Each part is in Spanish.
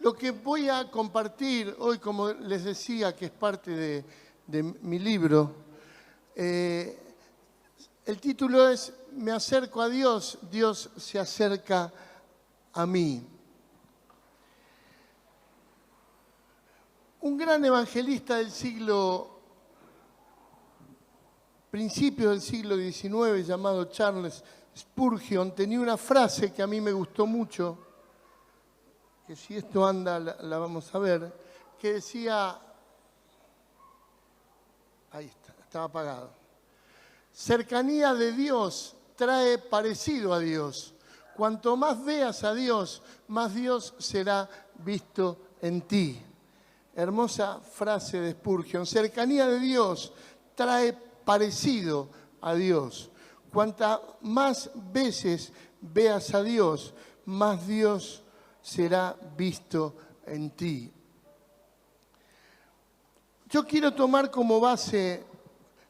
Lo que voy a compartir hoy, como les decía, que es parte de mi libro, el título es Me acerco a Dios, Dios se acerca a mí. Un gran evangelista del principio del siglo XIX, llamado Charles Spurgeon, tenía una frase que a mí me gustó mucho, que si esto anda la vamos a ver, que decía, ahí está, estaba apagado: cercanía de Dios trae parecido a Dios. Cuanto más veas a Dios, más Dios será visto en ti. Hermosa frase de Spurgeon. Cercanía de Dios trae parecido a Dios. Cuantas más veces veas a Dios, más Dios será visto en ti. Yo quiero tomar como base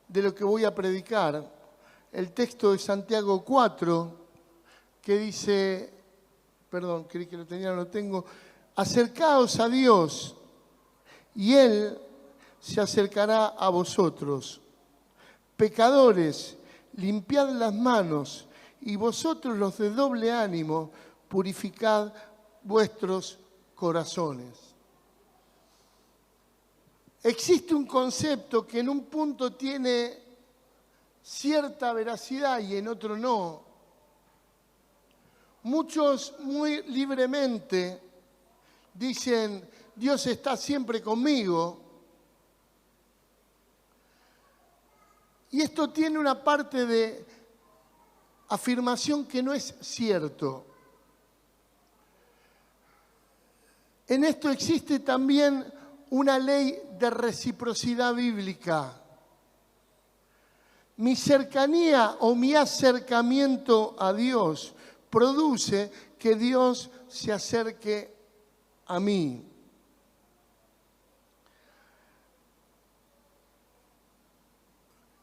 de lo que voy a predicar el texto de Santiago 4, que dice, perdón, creí que lo tenía, no lo tengo: acercaos a Dios y Él se acercará a vosotros. Pecadores, limpiad las manos, y vosotros los de doble ánimo, purificad vuestros corazones. Existe un concepto que en un punto tiene cierta veracidad y en otro no. Muchos muy libremente dicen: Dios está siempre conmigo. Y esto tiene una parte de afirmación que no es cierto. En esto existe también una ley de reciprocidad bíblica. Mi cercanía o mi acercamiento a Dios produce que Dios se acerque a mí.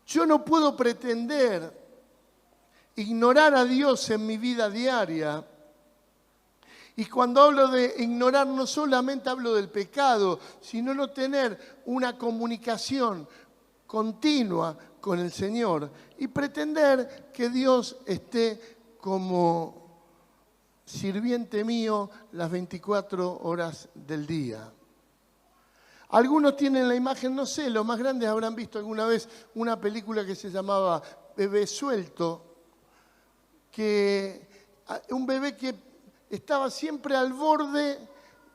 Yo no puedo pretender ignorar a Dios en mi vida diaria. Y cuando hablo de ignorar, no solamente hablo del pecado, sino no tener una comunicación continua con el Señor y pretender que Dios esté como sirviente mío las 24 horas del día. Algunos tienen la imagen, no sé, los más grandes habrán visto alguna vez una película que se llamaba Bebé Suelto, que un bebé que estaba siempre al borde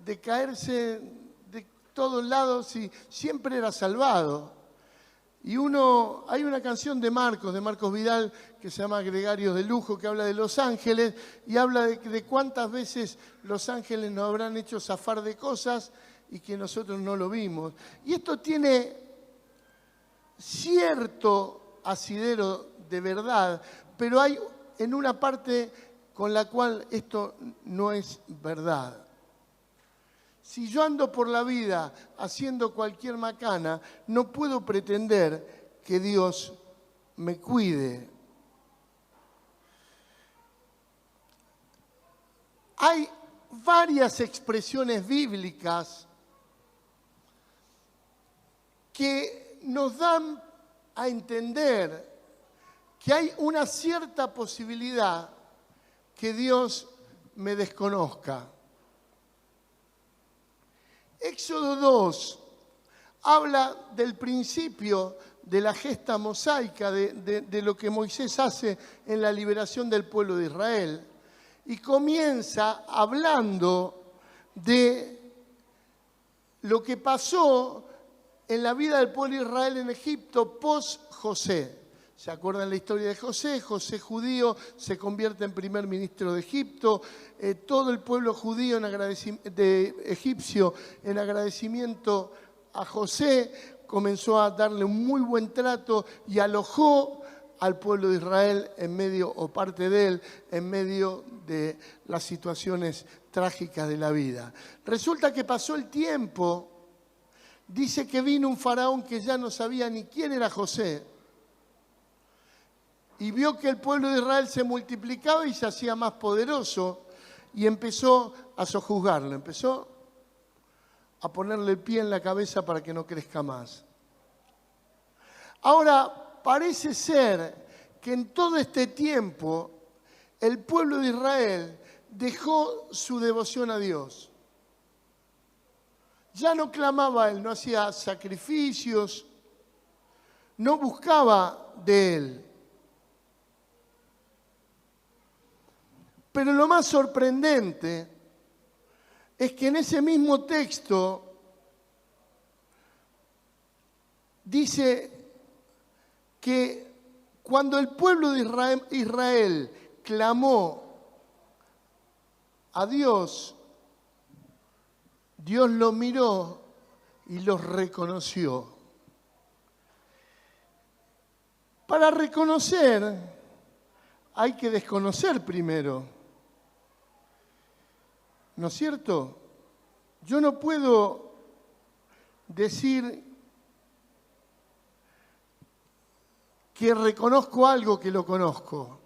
de caerse de todos lados y siempre era salvado. Y hay una canción de Marcos Vidal, que se llama Gregarios de Lujo, que habla de los ángeles y habla de cuántas veces los ángeles nos habrán hecho zafar de cosas y que nosotros no lo vimos. Y esto tiene cierto asidero de verdad, pero hay en una parte con la cual esto no es verdad. Si yo ando por la vida haciendo cualquier macana, no puedo pretender que Dios me cuide. Hay varias expresiones bíblicas que nos dan a entender que hay una cierta posibilidad que Dios me desconozca. Éxodo 2 habla del principio de la gesta mosaica, de lo que Moisés hace en la liberación del pueblo de Israel. Y comienza hablando de lo que pasó en la vida del pueblo de Israel en Egipto post-José. ¿Se acuerdan la historia de José? José judío se convierte en primer ministro de Egipto. Todo el pueblo judío egipcio, en agradecimiento a José, comenzó a darle un muy buen trato y alojó al pueblo de Israel en medio, o parte de él, en medio de las situaciones trágicas de la vida. Resulta que pasó el tiempo, dice que vino un faraón que ya no sabía ni quién era José, y vio que el pueblo de Israel se multiplicaba y se hacía más poderoso, y empezó a sojuzgarlo, empezó a ponerle el pie en la cabeza para que no crezca más. Ahora, parece ser que en todo este tiempo el pueblo de Israel dejó su devoción a Dios. Ya no clamaba a Él, no hacía sacrificios, no buscaba de Él. Pero lo más sorprendente es que en ese mismo texto dice que cuando el pueblo de Israel clamó a Dios, Dios lo miró y los reconoció. Para reconocer hay que desconocer primero, ¿no es cierto? Yo no puedo decir que reconozco algo que lo conozco.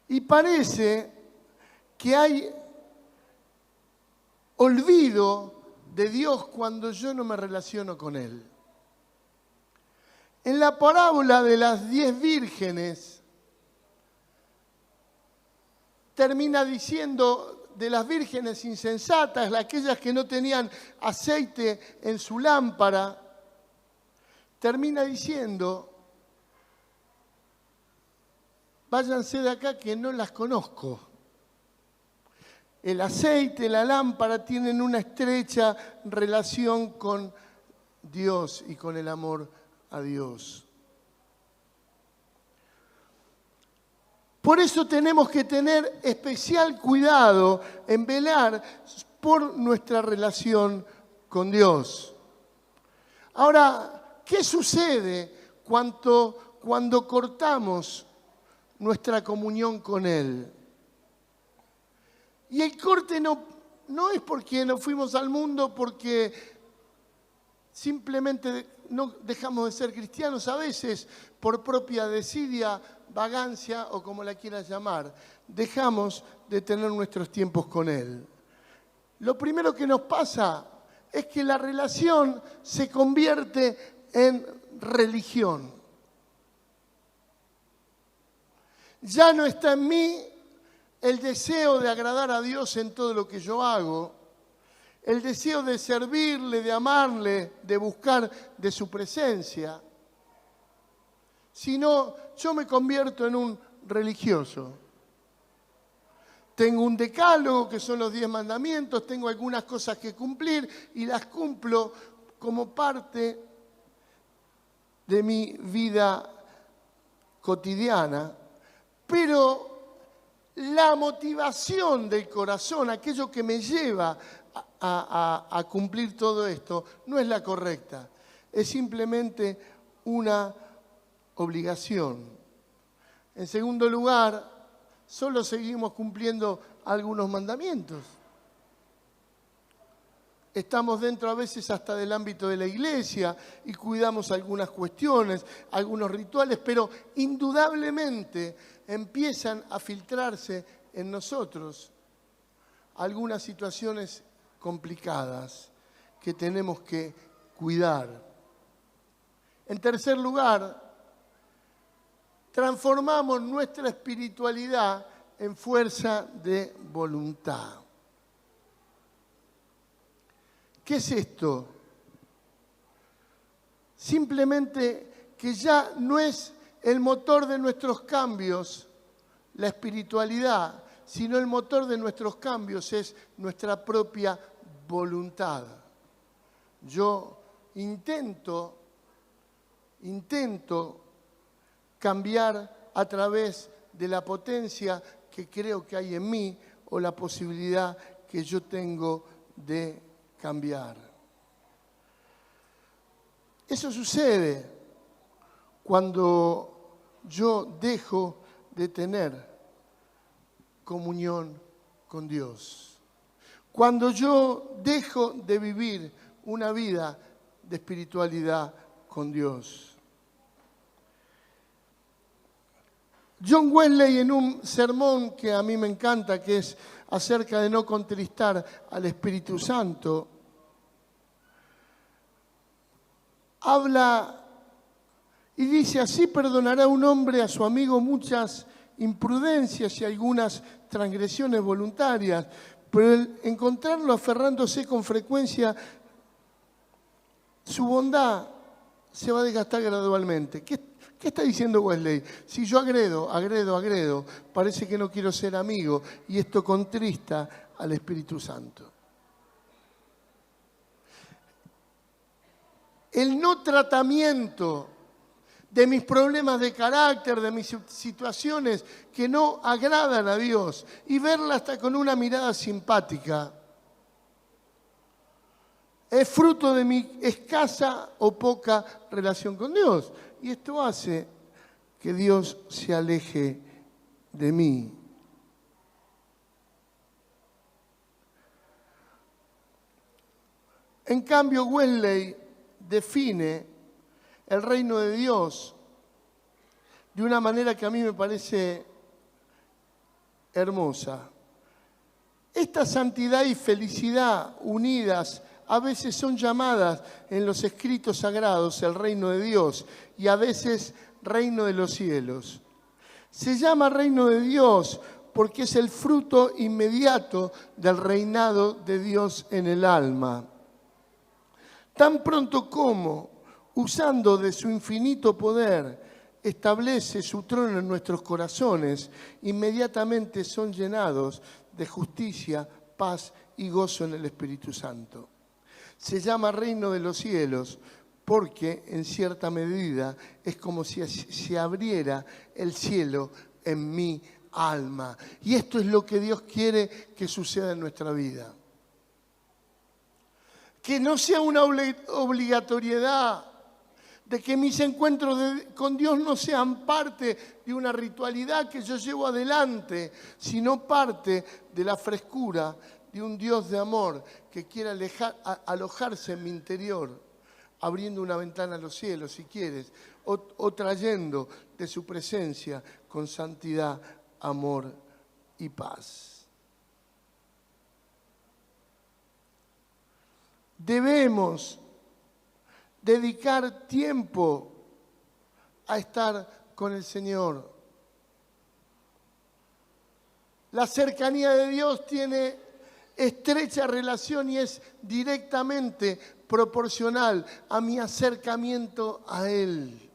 Y parece que hay olvido de Dios cuando yo no me relaciono con Él. En la parábola de las 10 vírgenes, termina diciendo de las vírgenes insensatas, aquellas que no tenían aceite en su lámpara, termina diciendo, váyanse de acá que no las conozco. El aceite, la lámpara tienen una estrecha relación con Dios y con el amor a Dios. Por eso tenemos que tener especial cuidado en velar por nuestra relación con Dios. Ahora, ¿qué sucede cuando cortamos nuestra comunión con Él? Y el corte no es porque nos fuimos al mundo, porque simplemente no dejamos de ser cristianos, a veces por propia desidia, vagancia o como la quieras llamar, dejamos de tener nuestros tiempos con Él. Lo primero que nos pasa es que la relación se convierte en religión. Ya no está en mí el deseo de agradar a Dios en todo lo que yo hago, el deseo de servirle, de amarle, de buscar de su presencia, sino yo me convierto en un religioso. Tengo un decálogo que son los 10 mandamientos, tengo algunas cosas que cumplir y las cumplo como parte de mi vida cotidiana, pero la motivación del corazón, aquello que me lleva a cumplir todo esto, no es la correcta. Es simplemente una obligación. En segundo lugar, solo seguimos cumpliendo algunos mandamientos. Estamos dentro a veces hasta del ámbito de la iglesia y cuidamos algunas cuestiones, algunos rituales, pero indudablemente empiezan a filtrarse en nosotros algunas situaciones complicadas que tenemos que cuidar. En tercer lugar, transformamos nuestra espiritualidad en fuerza de voluntad. ¿Qué es esto? Simplemente que ya no es el motor de nuestros cambios la espiritualidad, sino el motor de nuestros cambios es nuestra propia voluntad. Yo intento cambiar a través de la potencia que creo que hay en mí o la posibilidad que yo tengo de cambiar. Eso sucede cuando yo dejo de tener comunión con Dios. Cuando yo dejo de vivir una vida de espiritualidad con Dios. John Wesley, en un sermón que a mí me encanta, que es acerca de no contristar al Espíritu Santo, habla y dice: así perdonará un hombre a su amigo muchas imprudencias y algunas transgresiones voluntarias, pero el encontrarlo aferrándose con frecuencia, su bondad se va a desgastar gradualmente. ¿Qué está diciendo Wesley? Si yo agredo, parece que no quiero ser amigo, y esto contrista al Espíritu Santo. El no tratamiento de mis problemas de carácter, de mis situaciones que no agradan a Dios, y verla hasta con una mirada simpática, es fruto de mi escasa o poca relación con Dios. Y esto hace que Dios se aleje de mí. En cambio, Wesley define el reino de Dios de una manera que a mí me parece hermosa. Esta santidad y felicidad unidas a veces son llamadas en los escritos sagrados el reino de Dios y a veces reino de los cielos. Se llama reino de Dios porque es el fruto inmediato del reinado de Dios en el alma. Tan pronto como, usando de su infinito poder, establece su trono en nuestros corazones, inmediatamente son llenados de justicia, paz y gozo en el Espíritu Santo. Se llama reino de los cielos porque, en cierta medida, es como si se abriera el cielo en mi alma. Y esto es lo que Dios quiere que suceda en nuestra vida. Que no sea una obligatoriedad, de que mis encuentros con Dios no sean parte de una ritualidad que yo llevo adelante, sino parte de la frescura de un Dios de amor que quiere alojarse en mi interior, abriendo una ventana a los cielos, si quieres, o trayendo de su presencia con santidad, amor y paz. Debemos dedicar tiempo a estar con el Señor. La cercanía de Dios tiene estrecha relación y es directamente proporcional a mi acercamiento a Él.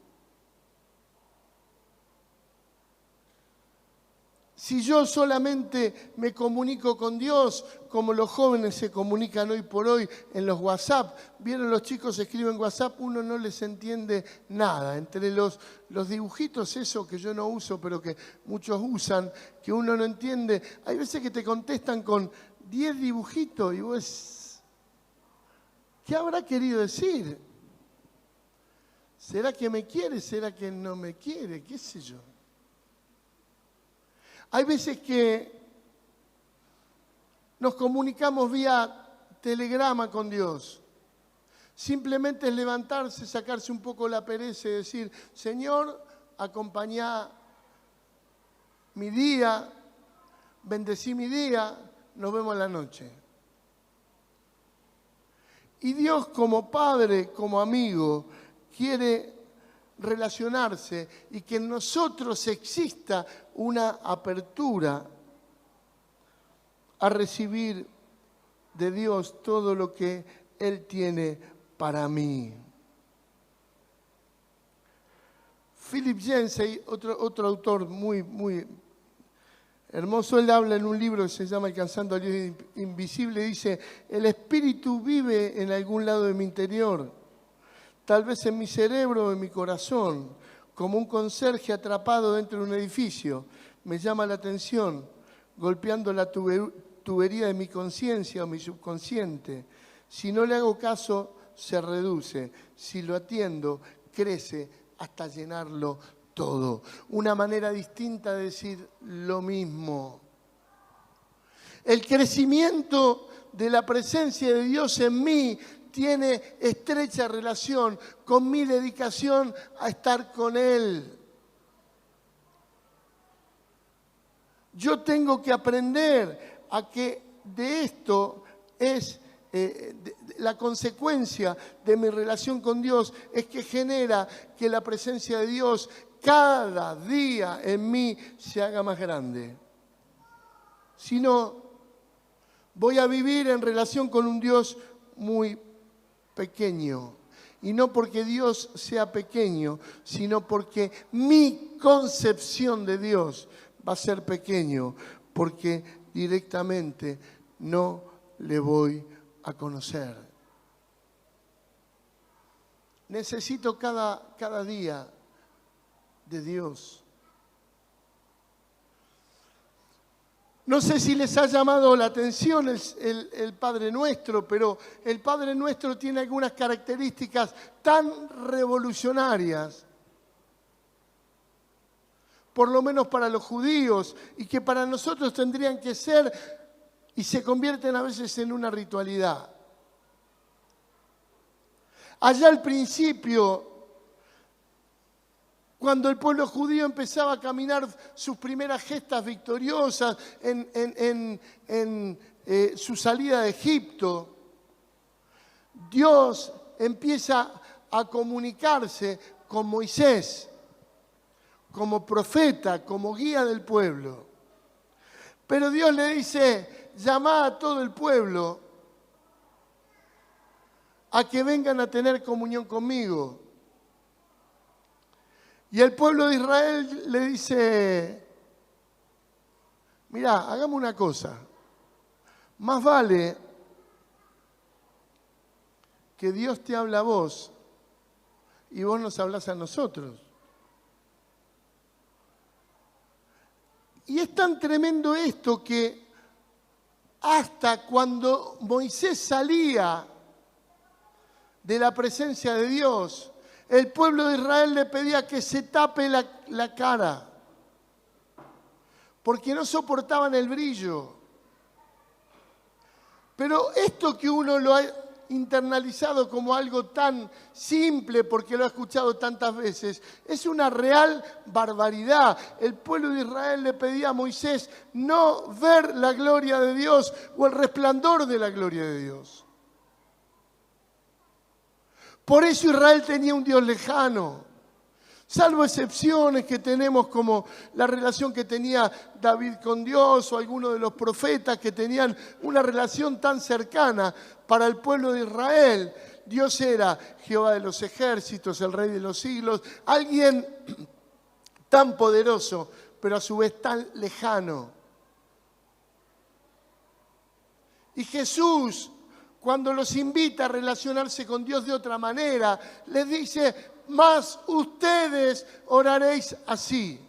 Si yo solamente me comunico con Dios, como los jóvenes se comunican hoy por hoy en los WhatsApp, vieron, los chicos escriben WhatsApp, uno no les entiende nada. Entre los dibujitos, eso que yo no uso, pero que muchos usan, que uno no entiende, hay veces que te contestan con 10 dibujitos y vos, ¿qué habrá querido decir? ¿Será que me quiere? ¿Será que no me quiere? ¿Qué sé yo? Hay veces que nos comunicamos vía telegrama con Dios. Simplemente es levantarse, sacarse un poco la pereza y decir: Señor, acompañá mi día, bendecí mi día, nos vemos en la noche. Y Dios, como Padre, como amigo, quiere relacionarse y que en nosotros exista una apertura a recibir de Dios todo lo que Él tiene para mí. Philip Yancey, otro autor muy hermoso, él habla en un libro que se llama Alcanzando al Dios Invisible, dice: el espíritu vive en algún lado de mi interior, tal vez en mi cerebro o en mi corazón, como un conserje atrapado dentro de un edificio. Me llama la atención, golpeando la tubería de mi conciencia o mi subconsciente. Si no le hago caso, se reduce. Si lo atiendo, crece hasta llenarlo todo. Una manera distinta de decir lo mismo. El crecimiento de la presencia de Dios en mí tiene estrecha relación con mi dedicación a estar con Él. Yo tengo que aprender a que de esto es la consecuencia de mi relación con Dios, es que genera que la presencia de Dios cada día en mí se haga más grande. Si no, voy a vivir en relación con un Dios muy pequeño. Y no porque Dios sea pequeño, sino porque mi concepción de Dios va a ser pequeño, porque directamente no le voy a conocer. Necesito cada día de Dios. No sé si les ha llamado la atención el Padre Nuestro, pero el Padre Nuestro tiene algunas características tan revolucionarias, por lo menos para los judíos, y que para nosotros tendrían que ser, y se convierten a veces en una ritualidad. Allá al principio, cuando el pueblo judío empezaba a caminar sus primeras gestas victoriosas en su salida de Egipto, Dios empieza a comunicarse con Moisés como profeta, como guía del pueblo. Pero Dios le dice: llama a todo el pueblo a que vengan a tener comunión conmigo. Y el pueblo de Israel le dice: mirá, hagamos una cosa, más vale que Dios te habla a vos y vos nos hablás a nosotros. Y es tan tremendo esto que hasta cuando Moisés salía de la presencia de Dios, el pueblo de Israel le pedía que se tape la cara, porque no soportaban el brillo. Pero esto que uno lo ha internalizado como algo tan simple, porque lo ha escuchado tantas veces, es una real barbaridad. El pueblo de Israel le pedía a Moisés no ver la gloria de Dios o el resplandor de la gloria de Dios. Por eso Israel tenía un Dios lejano, salvo excepciones que tenemos como la relación que tenía David con Dios o algunos de los profetas que tenían una relación tan cercana. Para el pueblo de Israel, Dios era Jehová de los ejércitos, el Rey de los siglos, alguien tan poderoso, pero a su vez tan lejano. Y Jesús, cuando los invita a relacionarse con Dios de otra manera, les dice: mas ustedes oraréis así,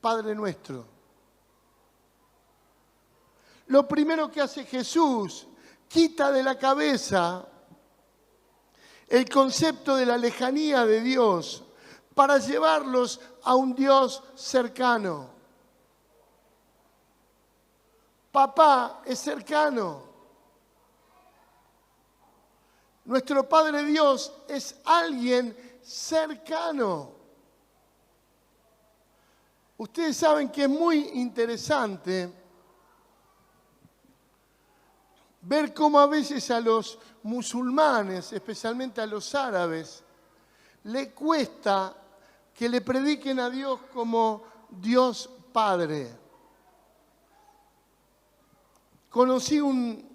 Padre nuestro. Lo primero que hace Jesús, quita de la cabeza el concepto de la lejanía de Dios para llevarlos a un Dios cercano. Papá es cercano. Nuestro Padre Dios es alguien cercano. Ustedes saben que es muy interesante ver cómo a veces a los musulmanes, especialmente a los árabes, le cuesta que le prediquen a Dios como Dios Padre. Conocí un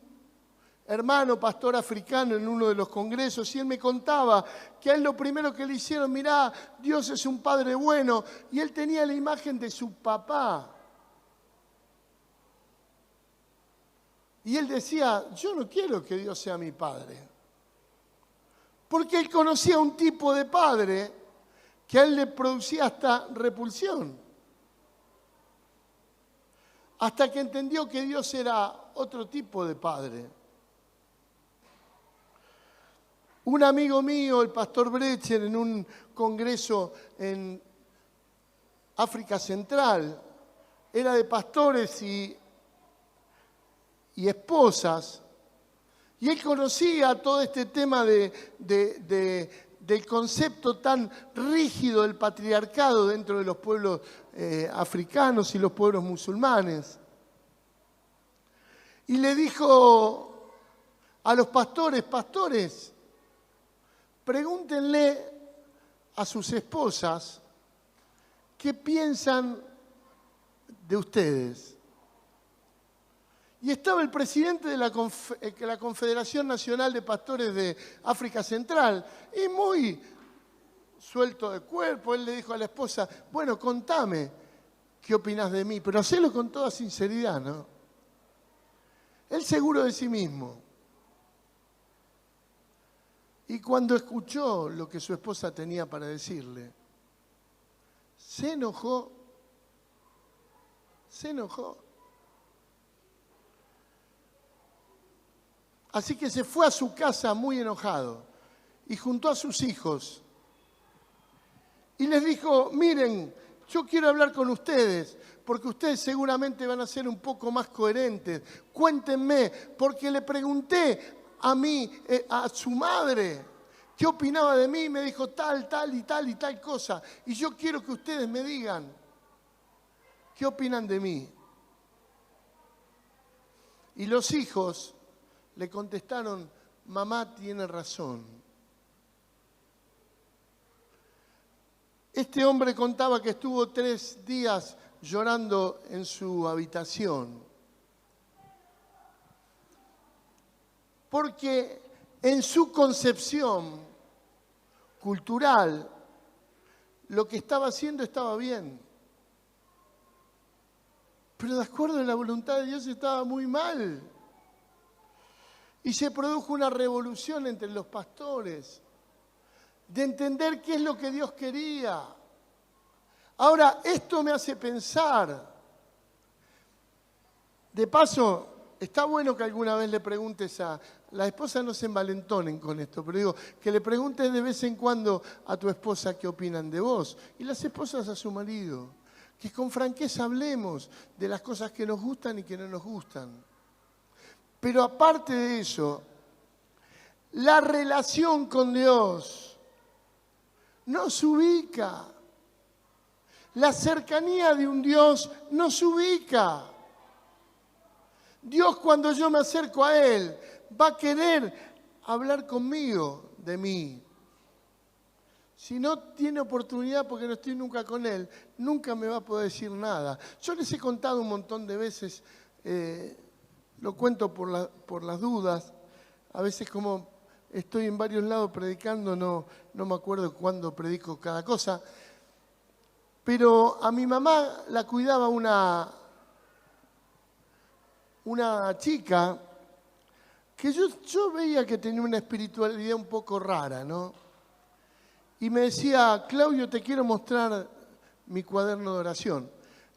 hermano pastor africano en uno de los congresos y él me contaba que a él lo primero que le hicieron: mirá, Dios es un Padre bueno, y él tenía la imagen de su papá. Y él decía: yo no quiero que Dios sea mi padre. Porque él conocía un tipo de padre que a él le producía hasta repulsión. Hasta que entendió que Dios era otro tipo de padre. Un amigo mío, el pastor Brecher, en un congreso en África Central, era de pastores y esposas, y él conocía todo este tema de del concepto tan rígido del patriarcado dentro de los pueblos africanos y los pueblos musulmanes. Y le dijo a los pastores, pastores, pregúntenle a sus esposas qué piensan de ustedes. Y estaba el presidente de la Confederación Nacional de Pastores de África Central, y muy suelto de cuerpo, él le dijo a la esposa, bueno, contame qué opinás de mí, pero hacelo con toda sinceridad, ¿no? Él seguro de sí mismo. Y cuando escuchó lo que su esposa tenía para decirle, se enojó. Así que se fue a su casa muy enojado y juntó a sus hijos y les dijo, miren, yo quiero hablar con ustedes porque ustedes seguramente van a ser un poco más coherentes. Cuéntenme, porque le pregunté a su madre, qué opinaba de mí, me dijo tal y tal cosa. Y yo quiero que ustedes me digan, ¿qué opinan de mí? Y los hijos le contestaron, mamá tiene razón. Este hombre contaba que estuvo 3 días llorando en su habitación. Porque en su concepción cultural, lo que estaba haciendo estaba bien. Pero de acuerdo a la voluntad de Dios estaba muy mal. Y se produjo una revolución entre los pastores, de entender qué es lo que Dios quería. Ahora, esto me hace pensar. De paso, está bueno que alguna vez le preguntes a... Las esposas no se envalentonen con esto, pero digo, que le preguntes de vez en cuando a tu esposa qué opinan de vos. Y las esposas a su marido. Que con franqueza hablemos de las cosas que nos gustan y que no nos gustan. Pero aparte de eso, la relación con Dios nos ubica. La cercanía de un Dios nos ubica. Dios, cuando yo me acerco a Él, va a querer hablar conmigo de mí. Si no tiene oportunidad porque no estoy nunca con Él, nunca me va a poder decir nada. Yo les he contado un montón de veces, lo cuento por las dudas, a veces como estoy en varios lados predicando, no me acuerdo cuándo predico cada cosa, pero a mi mamá la cuidaba una chica que yo veía que tenía una espiritualidad un poco rara, ¿no? Y me decía, Claudio, te quiero mostrar mi cuaderno de oración.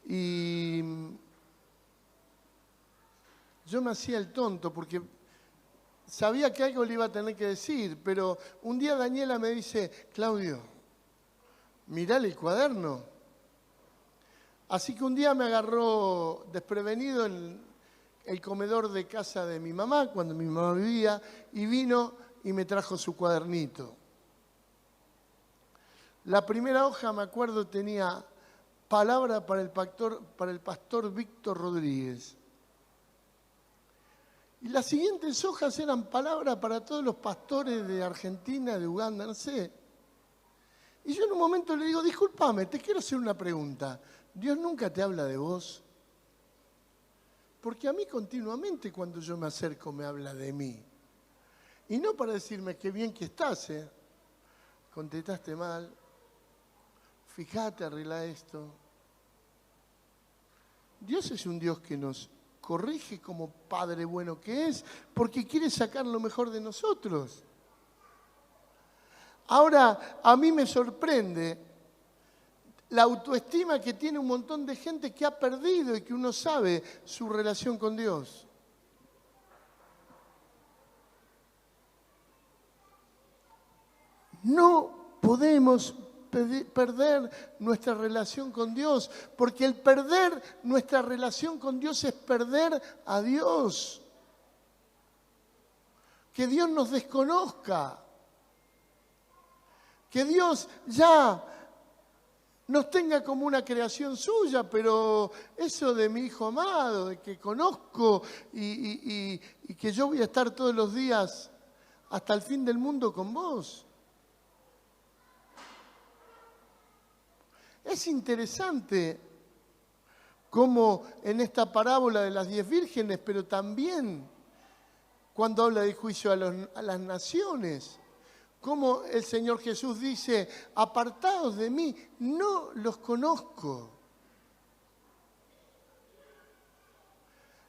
Y yo me hacía el tonto porque sabía que algo le iba a tener que decir, pero un día Daniela me dice, Claudio, mirale el cuaderno. Así que un día me agarró desprevenido en el comedor de casa de mi mamá, cuando mi mamá vivía, y vino y me trajo su cuadernito. La primera hoja, me acuerdo, tenía palabra para el pastor Víctor Rodríguez. Y las siguientes hojas eran palabras para todos los pastores de Argentina, de Uganda, no sé. Y yo en un momento le digo, discúlpame, te quiero hacer una pregunta. ¿Dios nunca te habla de vos? Porque a mí continuamente cuando yo me acerco me habla de mí. Y no para decirme qué bien que estás, contestaste mal. Fíjate, arregla esto. Dios es un Dios que nos corrige como Padre bueno que es, porque quiere sacar lo mejor de nosotros. Ahora, a mí me sorprende la autoestima que tiene un montón de gente que ha perdido y que uno sabe su relación con Dios. No podemos perder nuestra relación con Dios, porque el perder nuestra relación con Dios es perder a Dios. Que Dios nos desconozca. Que Dios ya nos tenga como una creación suya, pero eso de mi hijo amado, de que conozco y que yo voy a estar todos los días hasta el fin del mundo con vos. Es interesante cómo en esta parábola de las 10 vírgenes, pero también cuando habla del juicio a las naciones, cómo el Señor Jesús dice, apartados de mí, no los conozco.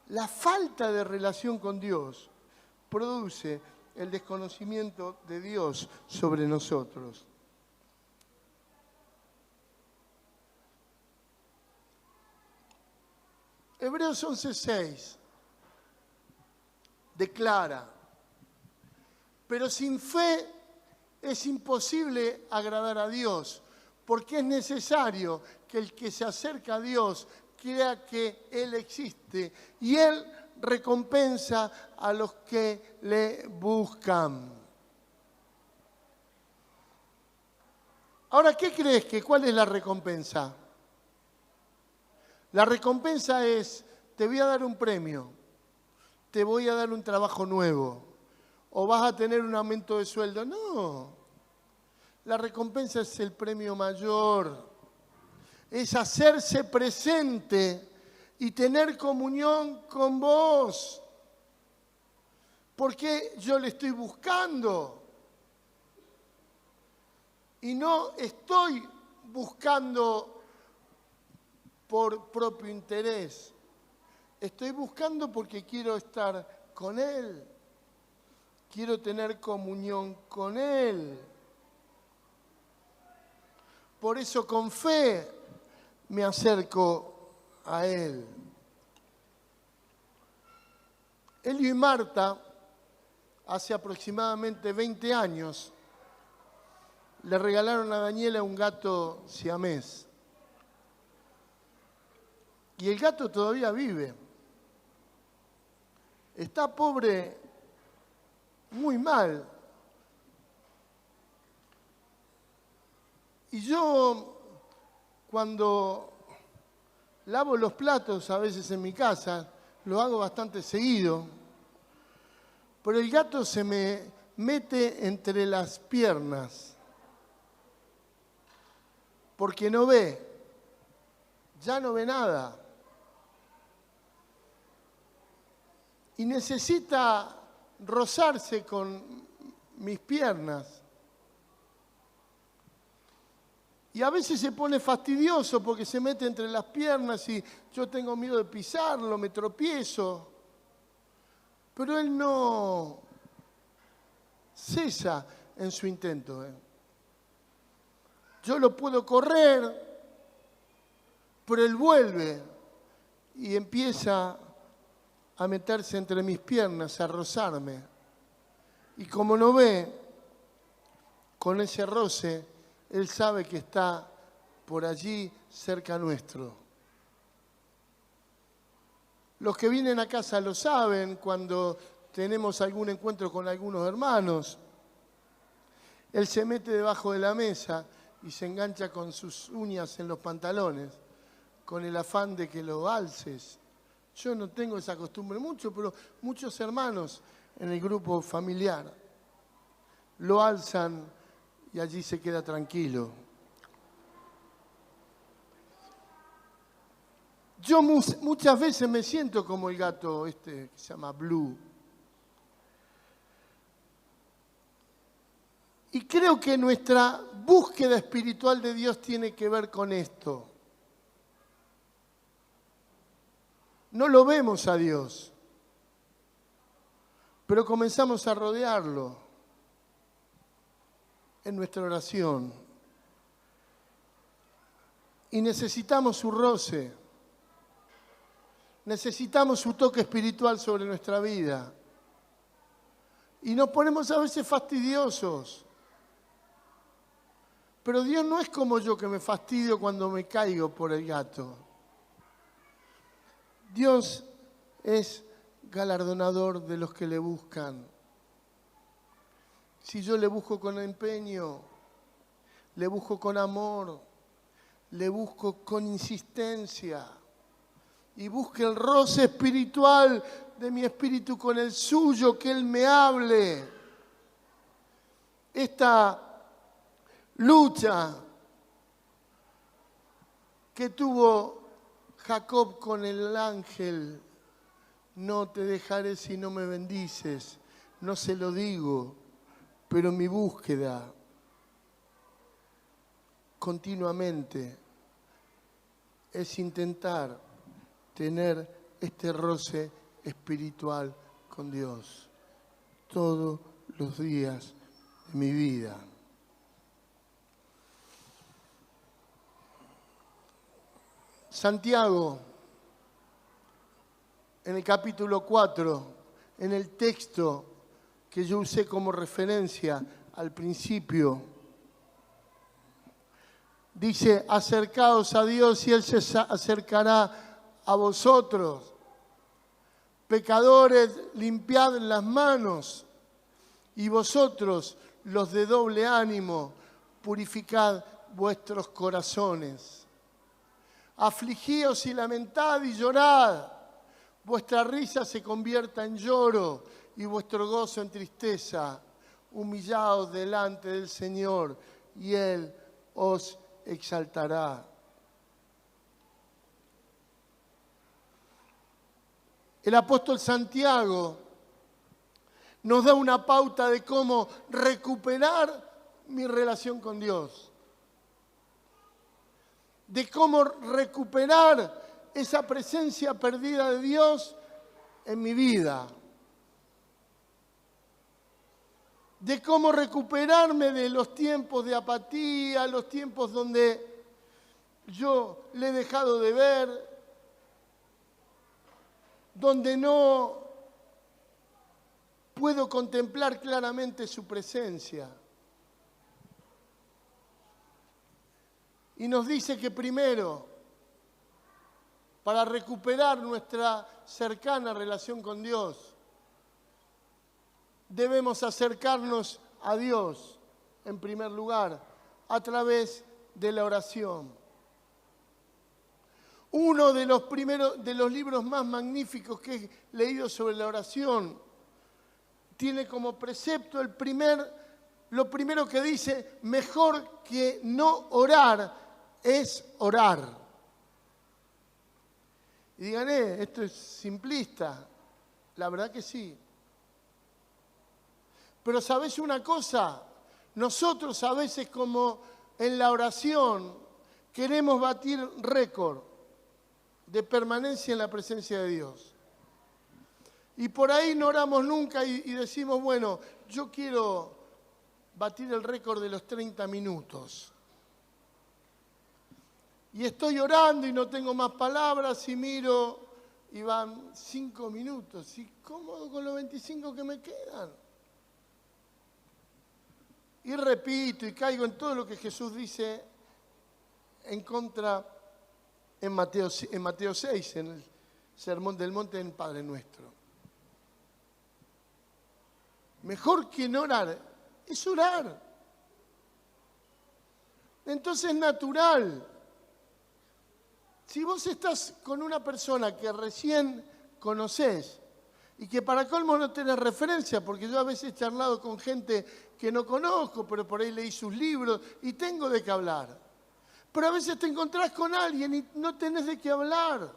La falta de relación con Dios produce el desconocimiento de Dios sobre nosotros. Hebreos 11:6 declara, pero sin fe es imposible agradar a Dios, porque es necesario que el que se acerca a Dios crea que Él existe y Él recompensa a los que le buscan. Ahora, ¿qué crees cuál es la recompensa? La recompensa es, te voy a dar un premio, te voy a dar un trabajo nuevo, o vas a tener un aumento de sueldo. No, la recompensa es el premio mayor, es hacerse presente y tener comunión con vos. Porque yo le estoy buscando y no estoy buscando por propio interés. Estoy buscando porque quiero estar con Él. Quiero tener comunión con Él. Por eso con fe me acerco a Él. Elio y Marta, hace aproximadamente 20 años, le regalaron a Daniela un gato siamés. Y el gato todavía vive. Está pobre, muy mal. Y yo, cuando lavo los platos, a veces en mi casa, lo hago bastante seguido, pero el gato se me mete entre las piernas, porque no ve, ya no ve nada. Y necesita rozarse con mis piernas. Y a veces se pone fastidioso porque se mete entre las piernas y yo tengo miedo de pisarlo, me tropiezo. Pero él no cesa en su intento. Yo lo puedo correr, pero él vuelve y empieza a meterse entre mis piernas, a rozarme. Y como no ve, con ese roce, él sabe que está por allí cerca nuestro. Los que vienen a casa lo saben cuando tenemos algún encuentro con algunos hermanos. Él se mete debajo de la mesa y se engancha con sus uñas en los pantalones, con el afán de que lo alces. Yo no tengo esa costumbre mucho, pero muchos hermanos en el grupo familiar lo alzan y allí se queda tranquilo. Yo muchas veces me siento como el gato que se llama Blue. Y creo que nuestra búsqueda espiritual de Dios tiene que ver con esto. No lo vemos a Dios, pero comenzamos a rodearlo en nuestra oración. Y necesitamos su roce, necesitamos su toque espiritual sobre nuestra vida. Y nos ponemos a veces fastidiosos. Pero Dios no es como yo que me fastidio cuando me caigo por el gato. Dios es galardonador de los que le buscan. Si yo le busco con empeño, le busco con amor, le busco con insistencia. Y busque el roce espiritual de mi espíritu con el suyo, que Él me hable. Esta lucha que tuvo Jacob con el ángel, no te dejaré si no me bendices, no se lo digo, pero mi búsqueda continuamente es intentar tener este roce espiritual con Dios todos los días de mi vida. Santiago, en el capítulo 4, en el texto que yo usé como referencia al principio, dice: acercaos a Dios y Él se acercará a vosotros. Pecadores, limpiad las manos, y vosotros, los de doble ánimo, purificad vuestros corazones. Afligíos y lamentad y llorad. Vuestra risa se convierta en lloro y vuestro gozo en tristeza. Humillaos delante del Señor y Él os exaltará. El apóstol Santiago nos da una pauta de cómo recuperar mi relación con Dios, de cómo recuperar esa presencia perdida de Dios en mi vida, de cómo recuperarme de los tiempos de apatía, los tiempos donde yo le he dejado de ver, donde no puedo contemplar claramente su presencia. Y nos dice que primero, para recuperar nuestra cercana relación con Dios, debemos acercarnos a Dios, en primer lugar, a través de la oración. Uno de los libros más magníficos que he leído sobre la oración tiene como precepto lo primero que dice: mejor que no orar es orar. Y digan, esto es simplista. La verdad que sí. Pero ¿sabés una cosa? Nosotros a veces, como en la oración, queremos batir récord de permanencia en la presencia de Dios. Y por ahí no oramos nunca y decimos, bueno, yo quiero batir el récord de los 30 minutos. Y estoy orando y no tengo más palabras y miro y van 5 minutos. Y cómodo con los 25 que me quedan. Y repito y caigo en todo lo que Jesús dice en contra en Mateo 6, en el Sermón del Monte en Padre Nuestro. Mejor que no orar es orar. Entonces es natural. Si vos estás con una persona que recién conocés y que para colmo no tenés referencia, porque yo a veces he charlado con gente que no conozco, pero por ahí leí sus libros y tengo de qué hablar. Pero a veces te encontrás con alguien y no tenés de qué hablar.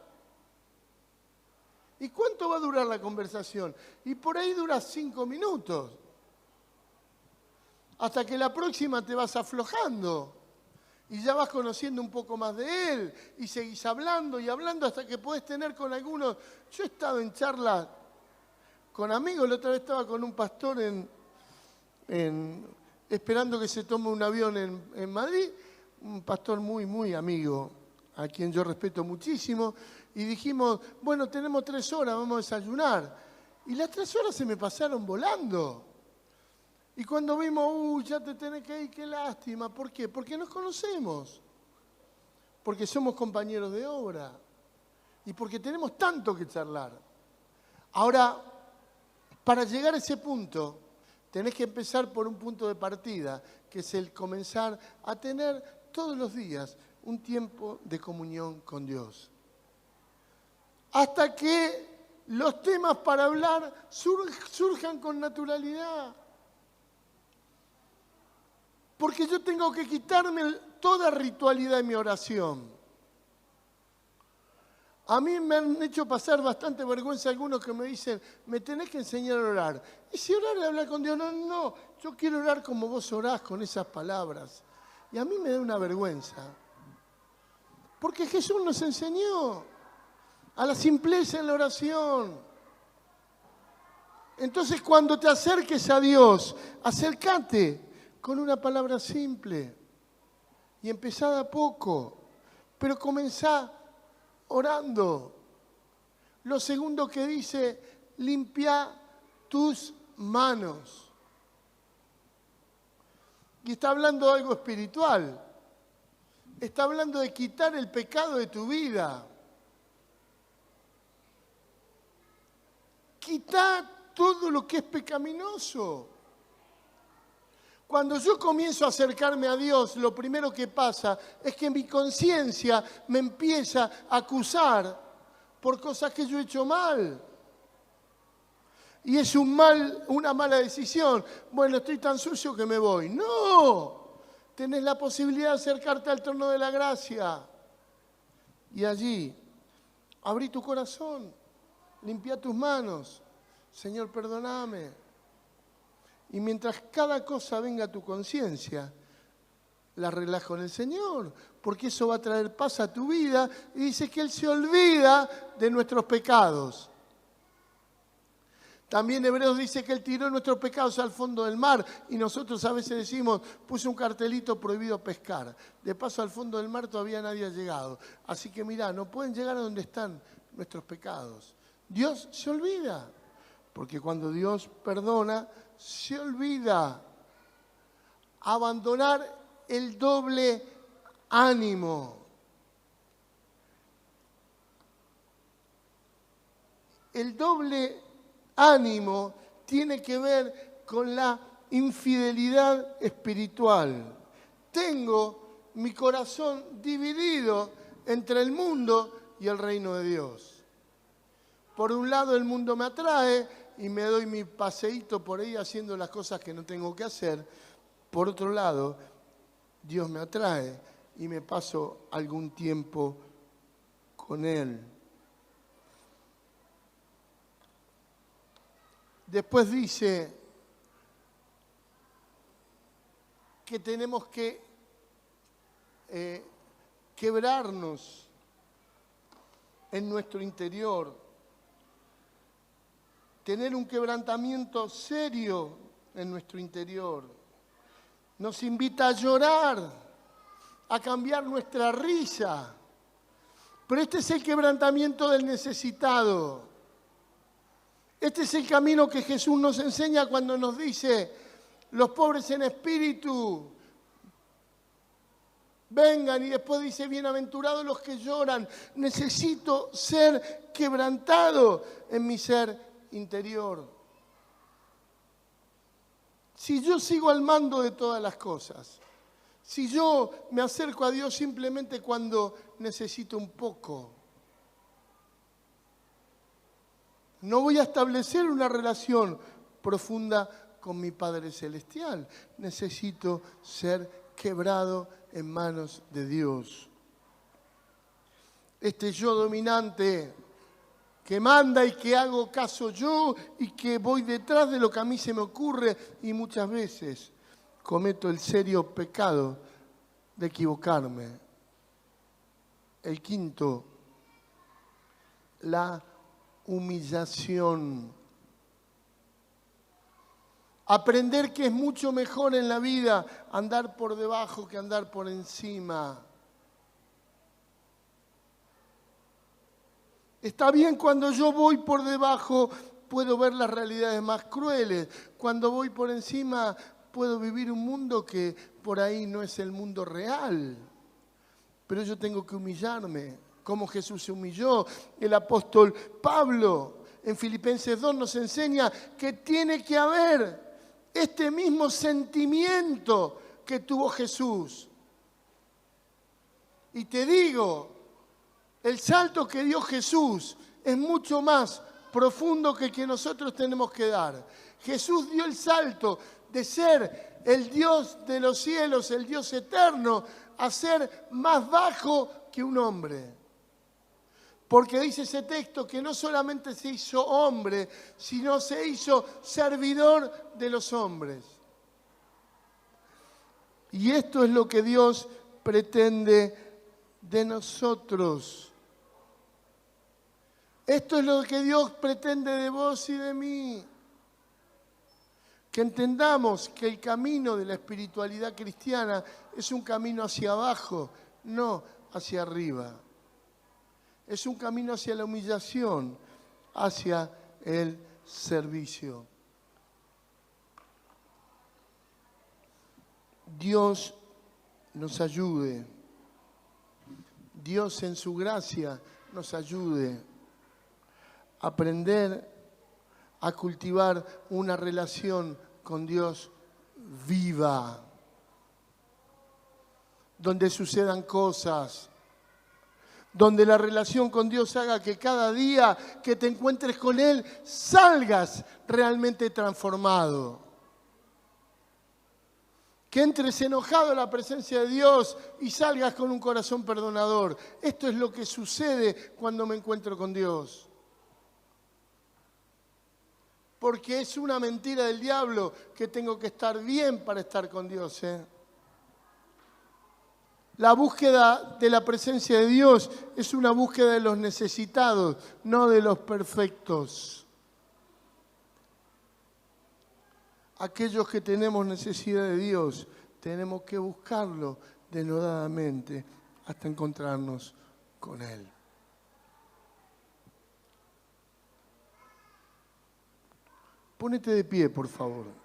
¿Y cuánto va a durar la conversación? Y por ahí dura 5 minutos. Hasta que la próxima te vas aflojando. Y ya vas conociendo un poco más de él. Y seguís hablando y hablando hasta que podés tener con algunos. Yo he estado en charlas con amigos. La otra vez estaba con un pastor esperando que se tome un avión en Madrid. Un pastor muy, muy amigo, a quien yo respeto muchísimo, y dijimos, bueno, tenemos 3 horas, vamos a desayunar. Y las 3 horas se me pasaron volando. Y cuando vimos, ya te tenés que ir, qué lástima. ¿Por qué? Porque nos conocemos. Porque somos compañeros de obra. Y porque tenemos tanto que charlar. Ahora, para llegar a ese punto, tenés que empezar por un punto de partida, que es el comenzar a tener todos los días un tiempo de comunión con Dios. Hasta que los temas para hablar surjan con naturalidad. Porque yo tengo que quitarme toda ritualidad en mi oración. A mí me han hecho pasar bastante vergüenza algunos que me dicen, me tenés que enseñar a orar. ¿Y si orar es hablar con Dios? No, yo quiero orar como vos orás, con esas palabras. Y a mí me da una vergüenza. Porque Jesús nos enseñó a la simpleza en la oración. Entonces cuando te acerques a Dios, acércate con una palabra simple. Y empezá de a poco, pero comenzá orando. Lo segundo que dice, limpia tus manos. Y está hablando de algo espiritual. Está hablando de quitar el pecado de tu vida. Quita todo lo que es pecaminoso. Cuando yo comienzo a acercarme a Dios, lo primero que pasa es que mi conciencia me empieza a acusar por cosas que yo he hecho mal. Y es una mala decisión. Bueno, estoy tan sucio que me voy. ¡No! Tenés la posibilidad de acercarte al trono de la gracia. Y allí, abrí tu corazón, limpia tus manos. Señor, perdóname. Y mientras cada cosa venga a tu conciencia, la arreglás con el Señor, porque eso va a traer paz a tu vida. Y dice que Él se olvida de nuestros pecados. También Hebreos dice que Él tiró nuestros pecados al fondo del mar. Y nosotros a veces decimos, puse un cartelito prohibido pescar. De paso al fondo del mar todavía nadie ha llegado. Así que mirá, no pueden llegar a donde están nuestros pecados. Dios se olvida, porque cuando Dios perdona, se olvida. Abandonar el doble ánimo. El doble ánimo tiene que ver con la infidelidad espiritual. Tengo mi corazón dividido entre el mundo y el reino de Dios. Por un lado el mundo me atrae y me doy mi paseíto por ahí haciendo las cosas que no tengo que hacer. Por otro lado, Dios me atrae y me paso algún tiempo con Él. Después dice que tenemos que quebrarnos en nuestro interior. Tener un quebrantamiento serio en nuestro interior. Nos invita a llorar, a cambiar nuestra risa. Pero este es el quebrantamiento del necesitado. Este es el camino que Jesús nos enseña cuando nos dice, los pobres en espíritu, vengan, y después dice, bienaventurados los que lloran. Necesito ser quebrantado en mi ser interior. Si yo sigo al mando de todas las cosas, si yo me acerco a Dios simplemente cuando necesito un poco, no voy a establecer una relación profunda con mi Padre Celestial. Necesito ser quebrado en manos de Dios. Este yo dominante que manda y que hago caso yo y que voy detrás de lo que a mí se me ocurre y muchas veces cometo el serio pecado de equivocarme. El quinto, la humillación. Aprender que es mucho mejor en la vida andar por debajo que andar por encima. Está bien, cuando yo voy por debajo puedo ver las realidades más crueles. Cuando voy por encima puedo vivir un mundo que por ahí no es el mundo real. Pero yo tengo que humillarme, como Jesús se humilló. El apóstol Pablo en Filipenses 2 nos enseña que tiene que haber este mismo sentimiento que que tuvo Jesús. Y te digo, el salto que dio Jesús es mucho más profundo que el que nosotros tenemos que dar. Jesús dio el salto de ser el Dios de los cielos, el Dios eterno, a ser más bajo que un hombre. Porque dice ese texto que no solamente se hizo hombre, sino se hizo servidor de los hombres. Y esto es lo que Dios pretende de nosotros. Esto es lo que Dios pretende de vos y de mí. Que entendamos que el camino de la espiritualidad cristiana es un camino hacia abajo, no hacia arriba. Es un camino hacia la humillación, hacia el servicio. Dios nos ayude. Dios en su gracia nos ayude a aprender a cultivar una relación con Dios viva, donde sucedan cosas, donde la relación con Dios haga que cada día que te encuentres con Él salgas realmente transformado. Que entres enojado a la presencia de Dios y salgas con un corazón perdonador. Esto es lo que sucede cuando me encuentro con Dios. Porque es una mentira del diablo que tengo que estar bien para estar con Dios. La búsqueda de la presencia de Dios es una búsqueda de los necesitados, no de los perfectos. Aquellos que tenemos necesidad de Dios, tenemos que buscarlo denodadamente hasta encontrarnos con Él. Ponete de pie, por favor.